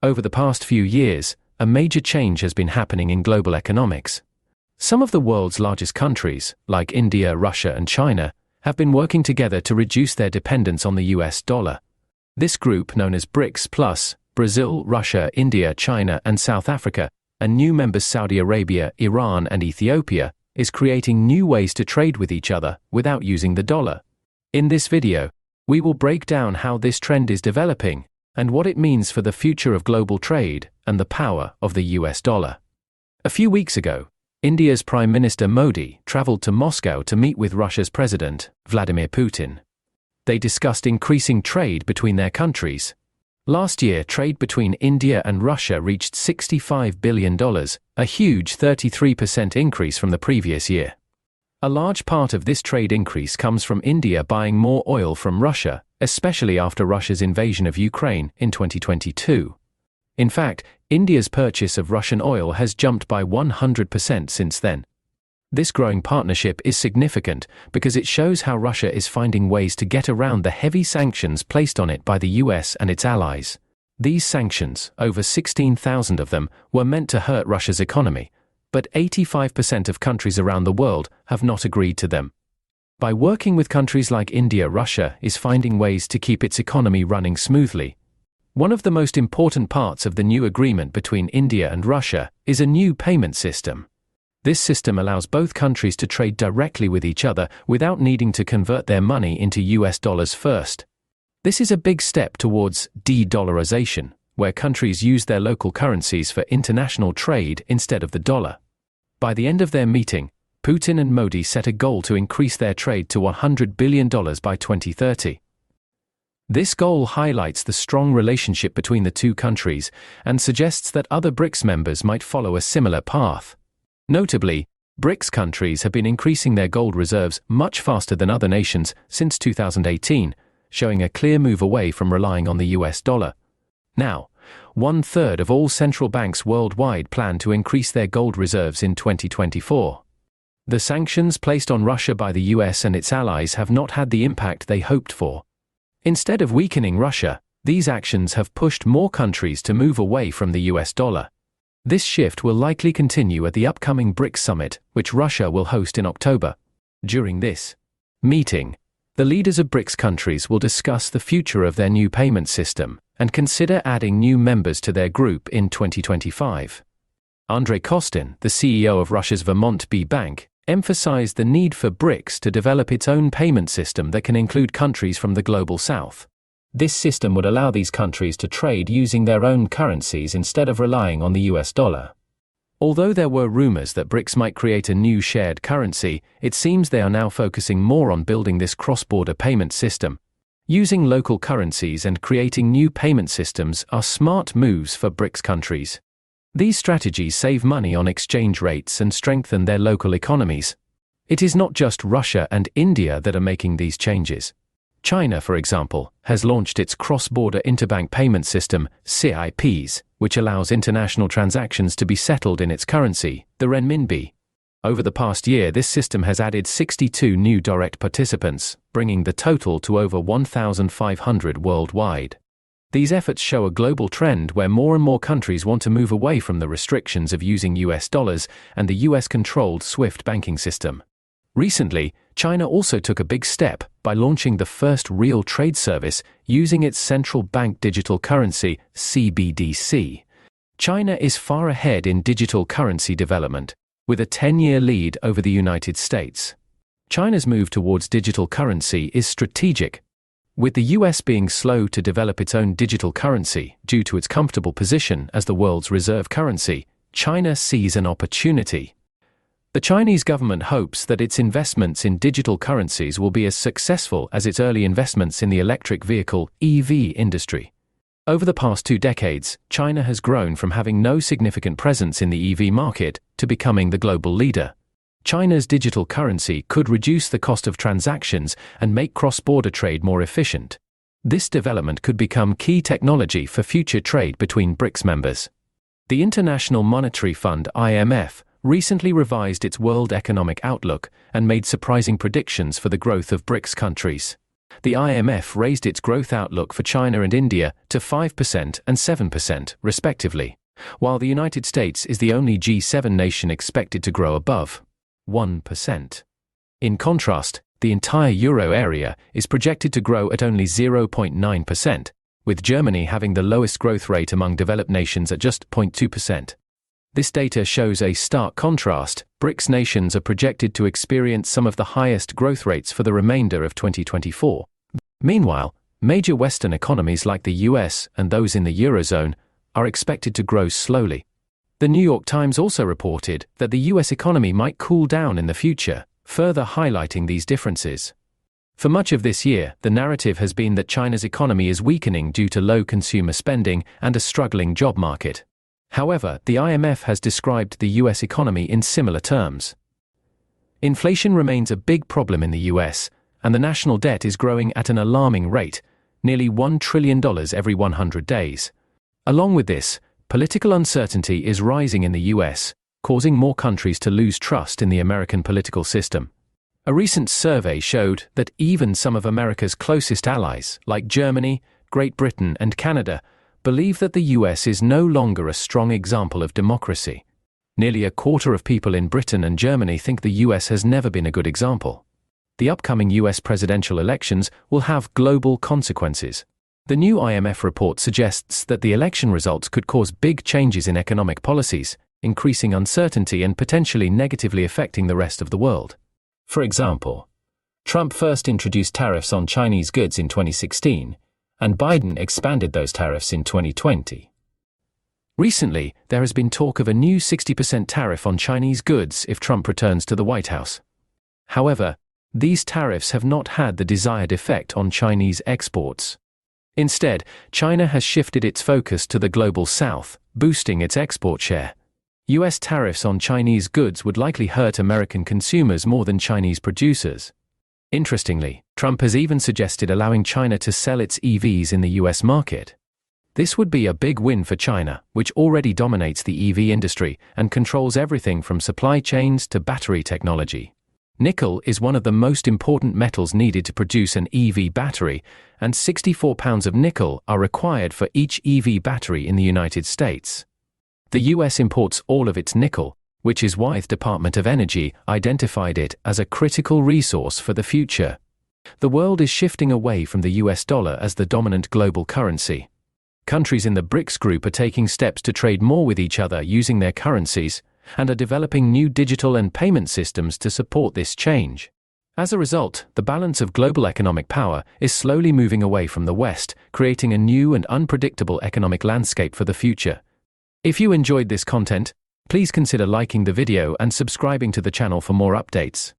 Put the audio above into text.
Over the past few years, a major change has been happening in global economics. Some of the world's largest countries, like India, Russia, and China, have been working together to reduce their dependence on the US dollar. This group, known as BRICS plus Brazil, Russia, India, China, and South Africa, and new members Saudi Arabia, Iran, and Ethiopia, is creating new ways to trade with each other without using the dollar. In this video, we will break down how this trend is developing and what it means for the future of global trade and the power of the US dollar. A few weeks ago, India's Prime Minister Modi traveled to Moscow to meet with Russia's President, Vladimir Putin. They discussed increasing trade between their countries. Last year, trade between India and Russia reached $65 billion, a huge 33% increase from the previous year. A large part of this trade increase comes from India buying more oil from Russia, especially after Russia's invasion of Ukraine in 2022. In fact, India's purchase of Russian oil has jumped by 100% since then. This growing partnership is significant because it shows how Russia is finding ways to get around the heavy sanctions placed on it by the US and its allies. These sanctions, over 16,000 of them, were meant to hurt Russia's economy, but 85% of countries around the world have not agreed to them. By working with countries like India, Russia is finding ways to keep its economy running smoothly. One of the most important parts of the new agreement between India and Russia is a new payment system. This system allows both countries to trade directly with each other without needing to convert their money into US dollars first. This is a big step towards de-dollarization, where countries use their local currencies for international trade instead of the dollar. By the end of their meeting, Putin and Modi set a goal to increase their trade to $100 billion by 2030. This goal highlights the strong relationship between the two countries and suggests that other BRICS members might follow a similar path. Notably, BRICS countries have been increasing their gold reserves much faster than other nations since 2018, showing a clear move away from relying on the US dollar. Now, 1/3 of all central banks worldwide plan to increase their gold reserves in 2024. The sanctions placed on Russia by the US and its allies have not had the impact they hoped for. Instead of weakening Russia, these actions have pushed more countries to move away from the US dollar. This shift will likely continue at the upcoming BRICS summit, which Russia will host in October. During this meeting, the leaders of BRICS countries will discuss the future of their new payment system and consider adding new members to their group in 2025. Andrei Kostin, the CEO of Russia's Vermont B Bank, emphasized the need for BRICS to develop its own payment system that can include countries from the global south. This system would allow these countries to trade using their own currencies instead of relying on the US dollar. Although there were rumors that BRICS might create a new shared currency, it seems they are now focusing more on building this cross-border payment system. Using local currencies and creating new payment systems are smart moves for BRICS countries. These strategies save money on exchange rates and strengthen their local economies. It is not just Russia and India that are making these changes. China, for example, has launched its cross-border interbank payment system, CIPs, which allows international transactions to be settled in its currency, the renminbi. Over the past year, this system has added 62 new direct participants, bringing the total to over 1,500 worldwide. These efforts show a global trend where more and more countries want to move away from the restrictions of using US dollars and the US-controlled SWIFT banking system. Recently, China also took a big step by launching the first real trade service using its central bank digital currency, CBDC. China is far ahead in digital currency development, with a 10-year lead over the United States. China's move towards digital currency is strategic. With the US being slow to develop its own digital currency due to its comfortable position as the world's reserve currency, China sees an opportunity. The Chinese government hopes that its investments in digital currencies will be as successful as its early investments in the electric vehicle (EV) industry. Over the past 2 decades, China has grown from having no significant presence in the EV market to becoming the global leader. China's digital currency could reduce the cost of transactions and make cross-border trade more efficient. This development could become key technology for future trade between BRICS members. The International Monetary Fund (IMF) recently revised its world economic outlook and made surprising predictions for the growth of BRICS countries. The IMF raised its growth outlook for China and India to 5% and 7%, respectively, while the United States is the only G7 nation expected to grow above 1%. In contrast, the entire euro area is projected to grow at only 0.9%, with Germany having the lowest growth rate among developed nations at just 0.2%. This data shows a stark contrast. BRICS nations are projected to experience some of the highest growth rates for the remainder of 2024. Meanwhile, major Western economies like the US and those in the Eurozone are expected to grow slowly. The New York Times also reported that the US economy might cool down in the future, further highlighting these differences. For much of this year, the narrative has been that China's economy is weakening due to low consumer spending and a struggling job market. However, the IMF has described the US economy in similar terms. Inflation remains a big problem in the US, and the national debt is growing at an alarming rate, nearly $1 trillion every 100 days. Along with this, political uncertainty is rising in the US, causing more countries to lose trust in the American political system. A recent survey showed that even some of America's closest allies, like Germany, Great Britain, and Canada, believe that the US is no longer a strong example of democracy. Nearly a quarter of people in Britain and Germany think the US has never been a good example. The upcoming US presidential elections will have global consequences. The new IMF report suggests that the election results could cause big changes in economic policies, increasing uncertainty and potentially negatively affecting the rest of the world. For example, Trump first introduced tariffs on Chinese goods in 2016, and Biden expanded those tariffs in 2020. Recently, there has been talk of a new 60% tariff on Chinese goods if Trump returns to the White House. However, these tariffs have not had the desired effect on Chinese exports. Instead, China has shifted its focus to the global south, boosting its export share. US tariffs on Chinese goods would likely hurt American consumers more than Chinese producers. Interestingly, Trump has even suggested allowing China to sell its EVs in the US market. This would be a big win for China, which already dominates the EV industry and controls everything from supply chains to battery technology. Nickel is one of the most important metals needed to produce an EV battery, and 64 pounds of nickel are required for each EV battery in the United States. The US imports all of its nickel, which is why the Department of Energy identified it as a critical resource for the future. The world is shifting away from the US dollar as the dominant global currency. Countries in the BRICS group are taking steps to trade more with each other using their currencies, and are developing new digital and payment systems to support this change. As a result, the balance of global economic power is slowly moving away from the West, creating a new and unpredictable economic landscape for the future. If you enjoyed this content, please consider liking the video and subscribing to the channel for more updates.